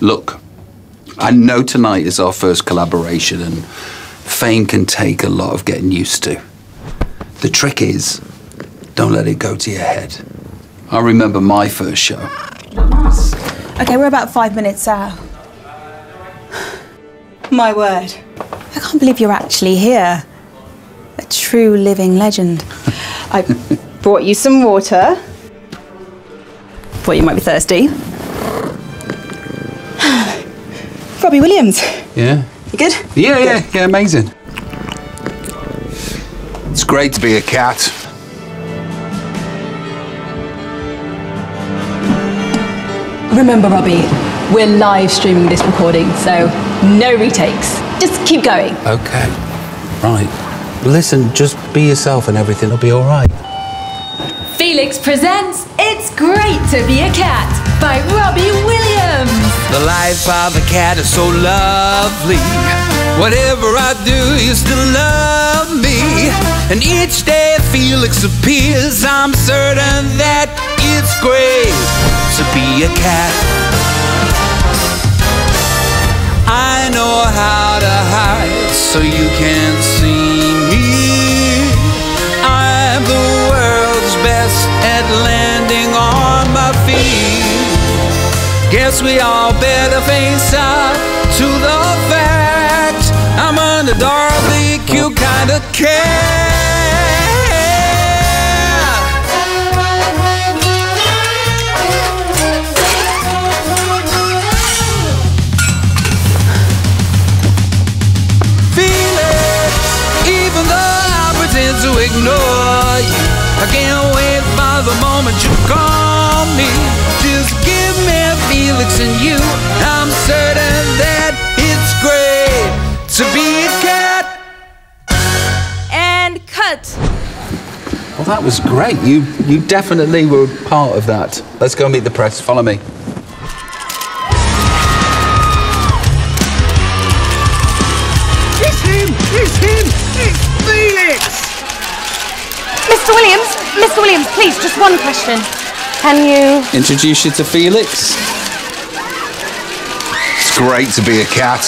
Look, I know tonight is our first collaboration and fame can take a lot of getting used to. The trick is, don't let it go to your head. I remember my first show. Okay, we're about 5 minutes out. My word. I can't believe you're actually here. A true living legend. I brought you some water. Thought you might be thirsty. Robbie Williams. Yeah. You good? Yeah, amazing. It's great to be a cat. Remember, Robbie, we're live streaming this recording, so no retakes. Just keep going. Okay, right. Listen, just be yourself and everything will be all right. Felix presents It's Great to Be a Cat by Robbie Williams. The life of a cat is so lovely. Whatever I do, you still love me. And each day Felix appears, I'm certain that it's great to be a cat. I know how to hide so you can't see me. I'm the world's best at landing on my feet. Guess we all better face up to the fact I'm an adorably cute kind of cat. Felix, even though I pretend to ignore you, I can't wait for the moment you call me. Just give me Felix and you. I'm certain that it's great to be a cat. And cut. Well, that was great. You definitely were part of that. Let's go meet the press. Follow me. It's him! It's him! It's Felix! Mr. Williams, please, just one question. Can you... Introduce you to Felix? It's great to be a cat.